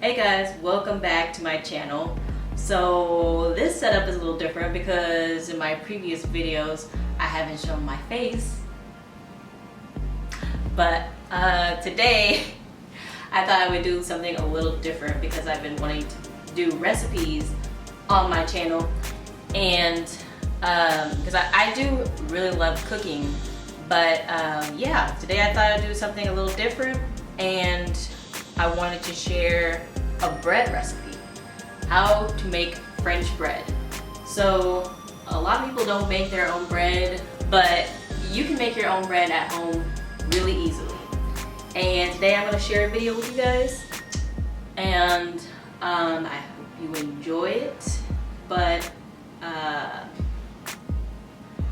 Hey guys, welcome back to my channel. So this setup is a little different because in my previous videos I haven't shown my face. But today I thought I would do something a little different because I've been wanting to do recipes on my channel, and because I do really love cooking, but yeah, today I thought I'd do something a little different, and I wanted to share a bread recipe, how to make French bread. So a lot of people don't make their own bread, but you can make your own bread at home really easily. And today I'm going to share a video with you guys, and I hope you enjoy it, but I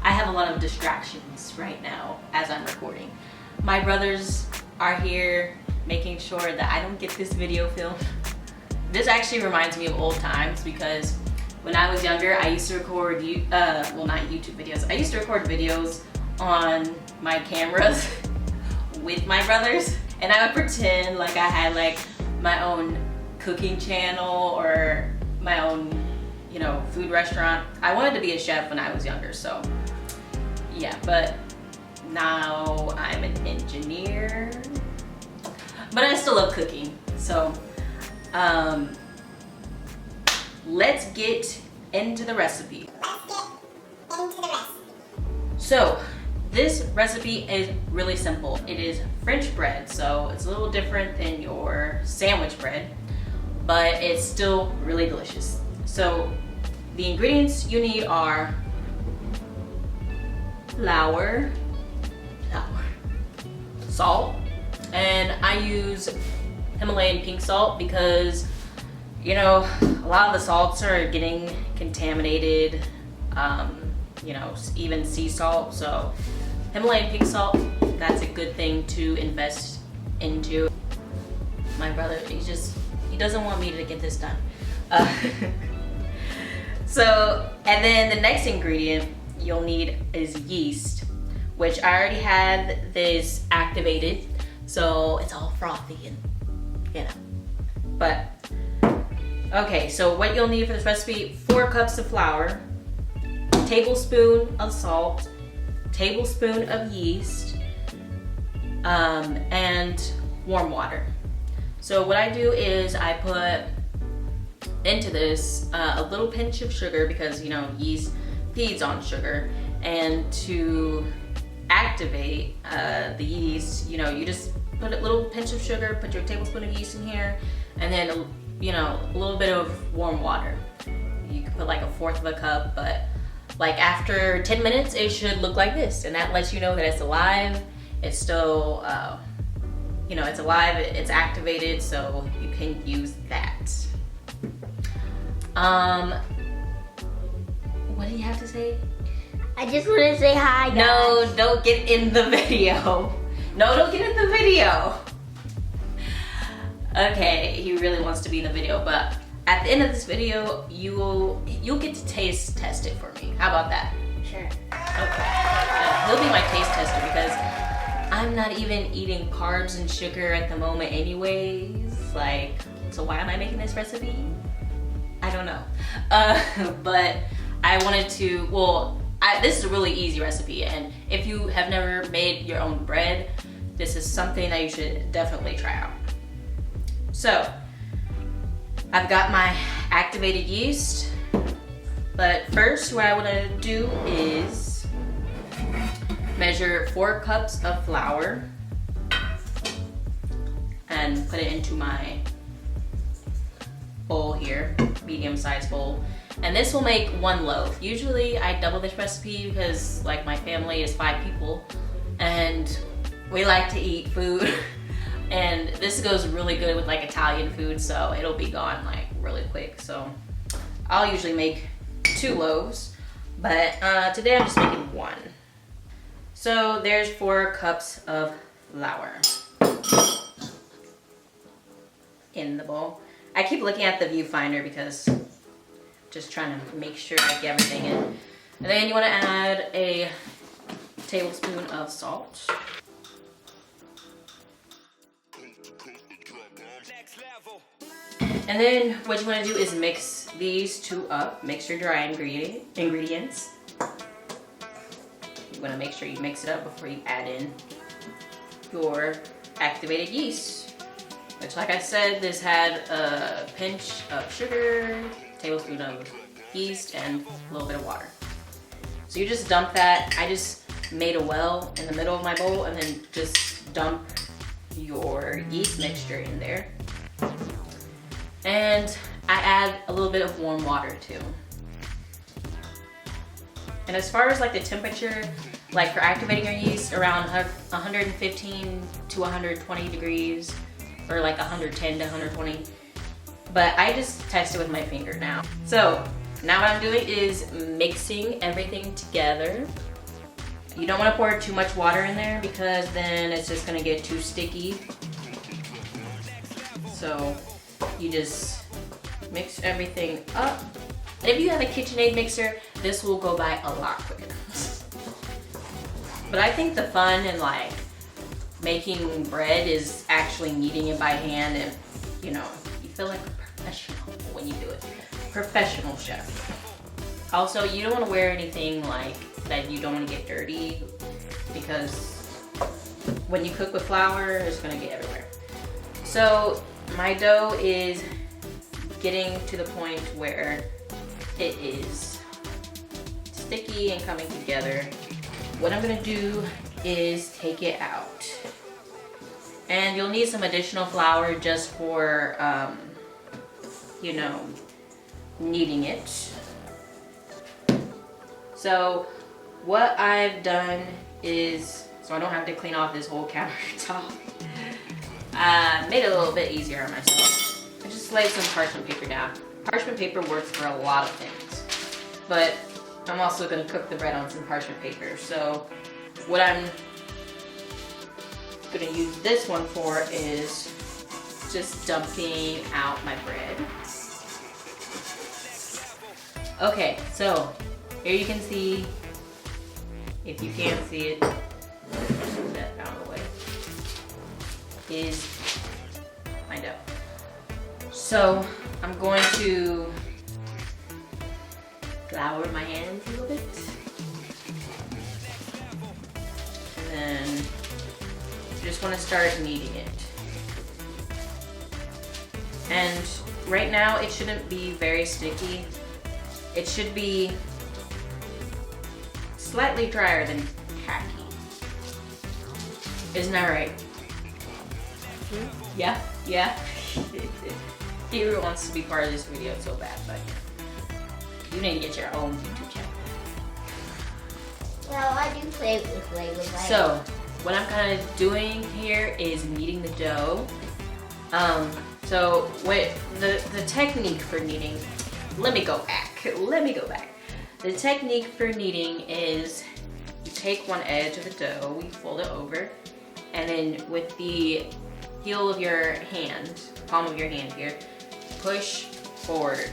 have a lot of distractions right now as I'm recording. My brothers are here making sure that I don't get this video filmed. This actually reminds me of old times because when I was younger, I used to record, well, not YouTube videos, I used to record videos on my cameras with my brothers, and I would pretend like I had like my own cooking channel or my own, you know, food restaurant. I wanted to be a chef when I was younger, so yeah, but now I'm an engineer, but I still love cooking. So let's get into the recipe. So this recipe is really simple. It is French bread, so it's a little different than your sandwich bread, but it's still really delicious. So the ingredients you need are flour, salt, and I use Himalayan pink salt because, you know, a lot of the salts are getting contaminated, you know, even sea salt. So Himalayan pink salt, that's a good thing to invest into. My brother, he doesn't want me to get this done. So, and then the next ingredient you'll need is yeast, which I already had this activated, so it's all frothy and, you know, but okay. So what you'll need for this recipe: 4 cups of flour, tablespoon of salt, tablespoon of yeast, and warm water. So what I do is I put into this a little pinch of sugar because, you know, yeast feeds on sugar, and to activate the yeast, you know, you just put a little pinch of sugar, put your tablespoon of yeast in here, and then, you know, a little bit of warm water. You can put like 1/4 of a cup, but like after 10 minutes it should look like this, and that lets you know that it's alive. It's still you know, it's alive, it's activated, so you can use that. What do you have to say? I just want to say hi, guys. No, don't get in the video. No, don't get in the video. Okay, he really wants to be in the video, but at the end of this video, you'll get to taste test it for me. How about that? Sure. Okay. He'll be my taste tester because I'm not even eating carbs and sugar at the moment anyways. Like, so why am I making this recipe? I don't know. But I wanted to, well, this is a really easy recipe, and if you have never made your own bread, this is something that you should definitely try out. So I've got my activated yeast, but first what I want to do is measure 4 cups of flour and put it into my bowl here, medium-sized bowl. And this will make 1 loaf. Usually I double this recipe because like my family is 5 people and we like to eat food. And this goes really good with like Italian food, so it'll be gone like really quick. So I'll usually make 2 loaves, but today I'm just making 1. So there's 4 cups of flour in the bowl. I keep looking at the viewfinder because just trying to make sure I get everything in. And then you want to add a tablespoon of salt. And then what you want to do is mix these two up. Mix your dry ingredients. You want to make sure you mix it up before you add in your activated yeast. Which, like I said, this had a pinch of sugar, tablespoon of yeast, and a little bit of water. So you just dump that. I just made a well in the middle of my bowl and then just dump your yeast mixture in there. And I add a little bit of warm water too. And as far as like the temperature, like for activating your yeast, around 115 to 120 degrees, or like 110 to 120. But I just test it with my finger now. So now what I'm doing is mixing everything together. You don't want to pour too much water in there because then it's just going to get too sticky. So you just mix everything up. And if you have a KitchenAid mixer, this will go by a lot quicker. But I think the fun in like making bread is actually kneading it by hand, and you know, you feel like a professional when you do it. Professional chef. Also, you don't want to wear anything like that you don't want to get dirty, because when you cook with flour, it's going to get everywhere. So my dough is getting to the point where it is sticky and coming together. What I'm going to do is take it out. And you'll need some additional flour just for, you know, kneading it. So what I've done is, so I don't have to clean off this whole countertop, made it a little bit easier on myself. I just laid some parchment paper down. Parchment paper works for a lot of things, but I'm also going to cook the bread on some parchment paper. So what I'm going to use this one for is just dumping out my bread. Okay, so here you can see, if you can't see it, move that out of the way, is my dough. So I'm going to flour my hands a little bit. And then you just want to start kneading it. And right now it shouldn't be very sticky. It should be slightly drier than tacky. Isn't that right? Yeah, yeah. He wants to be part of this video so bad, but you need to get your own YouTube channel. Well, I do play with Legos. So, what I'm kind of doing here is kneading the dough. So, what the technique for kneading, let me go back. The technique for kneading is you take one edge of the dough, we fold it over, and then with the heel of your hand, palm of your hand here, push forward.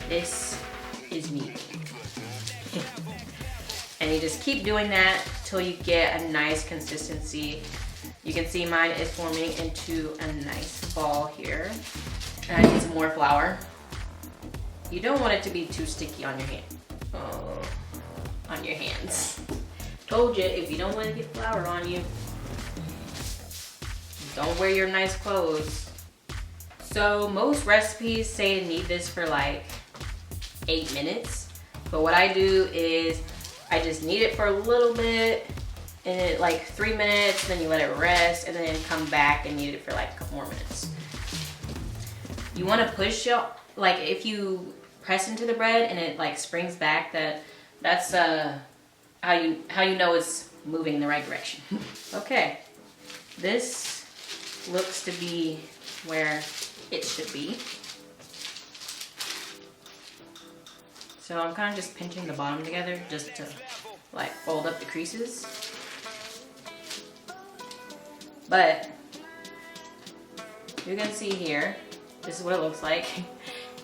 This is kneading. And you just keep doing that till you get a nice consistency. You can see mine is forming into a nice ball here. And I need some more flour. You don't want it to be too sticky on your hand. Oh, on your hands. Told you, if you don't want to get flour on you, don't wear your nice clothes. So most recipes say to knead this for like 8 minutes. But what I do is I just knead it for a little bit, and like 3 minutes, then you let it rest, and then come back and knead it for like a couple more minutes. You want to push it, like if you press into the bread and it like springs back, that's how you know it's moving in the right direction. Okay, this looks to be where it should be. So I'm kind of just pinching the bottom together just to like fold up the creases. But you can see here, this is what it looks like.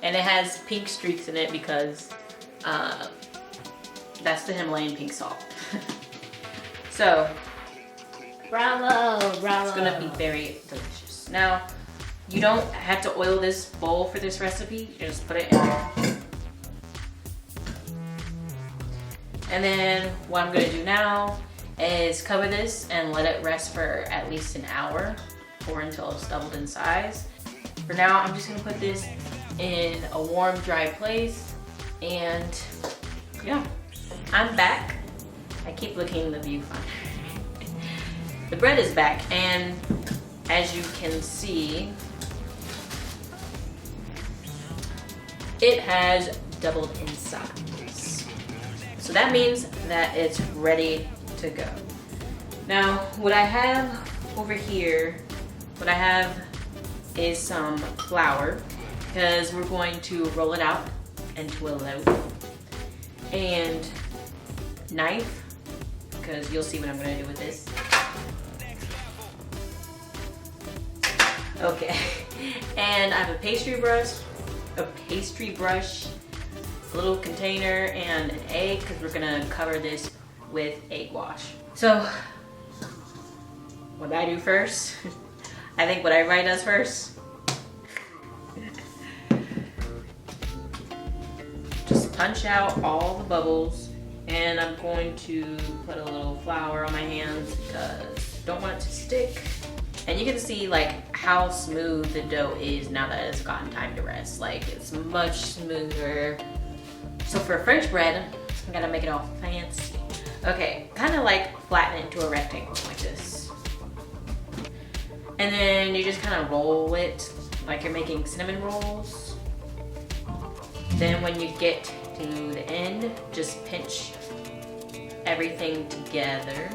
And it has pink streaks in it because that's the Himalayan pink salt. So, bravo, bravo. it's gonna be very delicious. Now, You don't have to oil this bowl for this recipe. You just put it in there. And then what I'm gonna do now is cover this and let it rest for at least an hour or until it's doubled in size. For now, I'm just gonna put this in a warm, dry place. And yeah, I'm back. I keep looking in the viewfinder. The bread is back, and as you can see, it has doubled in size. So that means that it's ready to go. Now, what I have over here, is some flour, because we're going to roll it out into a loaf, and knife, because you'll see what I'm gonna do with this. Okay, and I have a pastry brush, a little container, and an egg, because we're gonna cover this with egg wash. So, what I do first, I think what everybody does first, just punch out all the bubbles, and I'm going to put a little flour on my hands because I don't want it to stick. And you can see like how smooth the dough is now that it's gotten time to rest. Like, it's much smoother. So for French bread, I gotta make it all fancy. Okay, kind of like flatten it into a rectangle like this. And then you just kind of roll it like you're making cinnamon rolls. Then when you get to the end, just pinch everything together.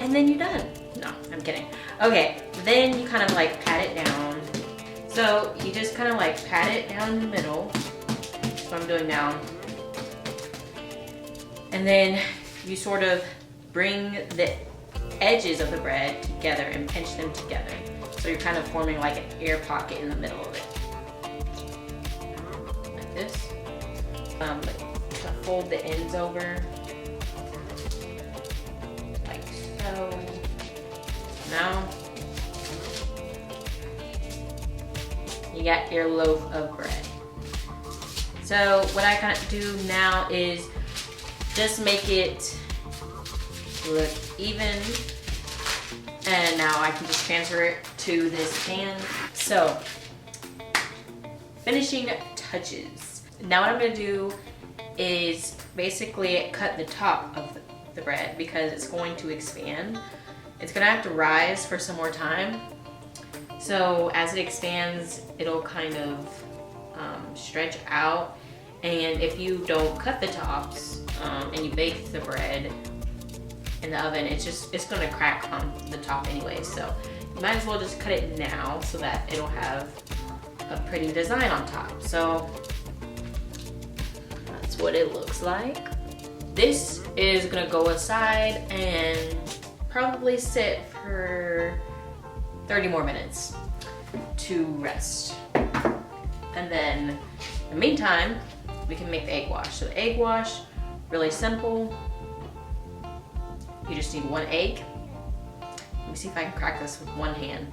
And then you're done. No, I'm kidding. Okay, then you kind of like pat it down. So you just kind of like pat it down the middle. That's what I'm doing now. And then you sort of bring the edges of the bread together and pinch them together. So you're kind of forming like an air pocket in the middle of it. Like this. Fold the ends over. Like so. Now, you got your loaf of bread. So what I kind of do now is just make it look even. And now I can just transfer it to this pan. So, finishing touches. Now what I'm gonna do is basically cut the top of the bread because it's going to expand. It's gonna have to rise for some more time. So as it expands, it'll kind of stretch out. And if you don't cut the tops and you bake the bread in the oven, it's gonna crack on the top anyway. So you might as well just cut it now so that it'll have a pretty design on top. So that's what it looks like. This is gonna go aside and probably sit for 30 more minutes to rest. And then in the meantime, we can make the egg wash. So the egg wash, really simple. You just need one egg. Let me see if I can crack this with one hand.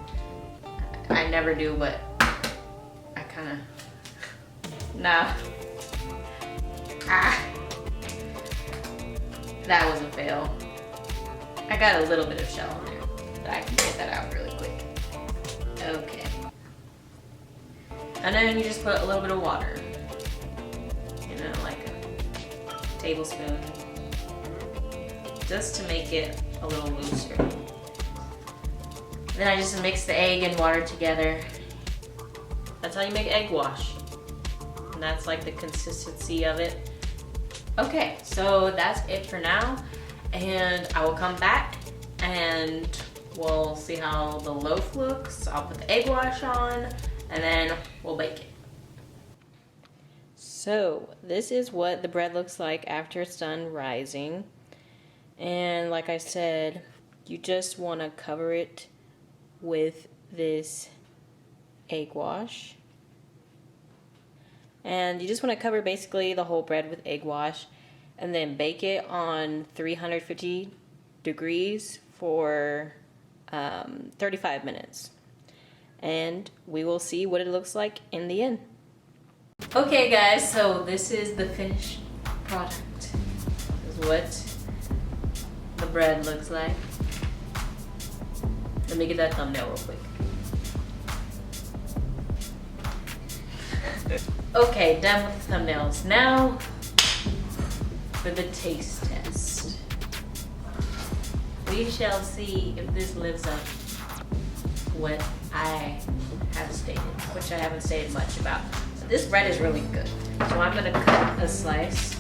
I never do, but I kinda, nah. Ah. That was a fail. I got a little bit of shell in there, but I can get that out really quick. Okay. And then you just put a little bit of water. You know, like a tablespoon. Just to make it a little looser. Then I just mix the egg and water together. That's how you make egg wash. And that's like the consistency of it. Okay, so that's it for now. And I will come back and we'll see how the loaf looks. I'll put the egg wash on and then we'll bake it. So this is what the bread looks like after it's done rising. And like I said, you just want to cover it with this egg wash. And you just want to cover basically the whole bread with egg wash and then bake it on 350 degrees for 35 minutes. and we will see what it looks like in the end. Okay guys, so this is the finished product. This is what the bread looks like. Let me get that thumbnail real quick. Okay, done with the thumbnails. Now for the taste test. We shall see if this lives up to what I have stated, which I haven't stated much about. But this bread is really good. So I'm gonna cut a slice.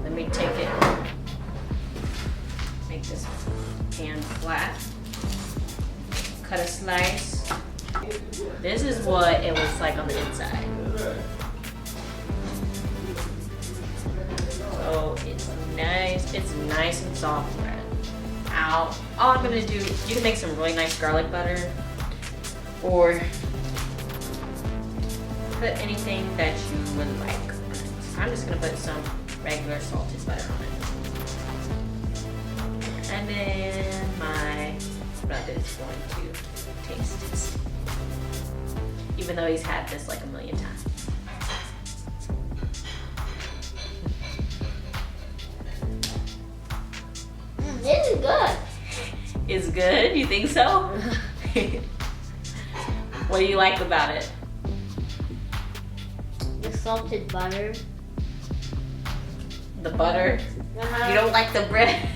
Let me take it, make this pan flat. Cut a slice. This is what it looks like on the inside. So it's nice and soft bread. All I'm gonna do, you can make some really nice garlic butter or put anything that you would like. I'm just gonna put some regular salted butter on it. And then my brother is going to taste it. Even though he's had this like a million times. This is good. It's good? You think so? What do you like about it? The salted butter. The butter? Uh-huh. You don't like the bread?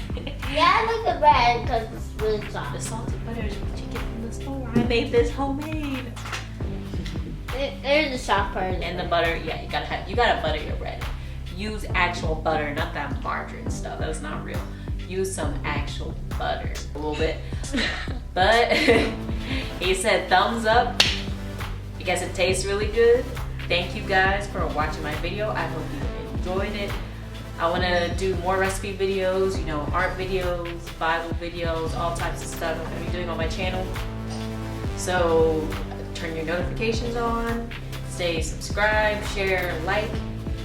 Yeah, I like the bread because it's really The soft. salted butter is what you get from the store. I made this homemade. There's the soft part. And the butter, yeah, you gotta butter your bread. Use actual butter, not that margarine stuff. That's not real. Use some actual butter, a little bit. But he said thumbs up. I guess it tastes really good. Thank you guys for watching my video. I hope you enjoyed it. I want to do more recipe videos, you know, art videos, Bible videos, all types of stuff I'm going to be doing on my channel. So turn your notifications on, stay subscribed, share, like,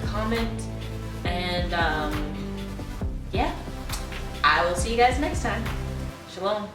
comment, and yeah, I will see you guys next time. Shalom.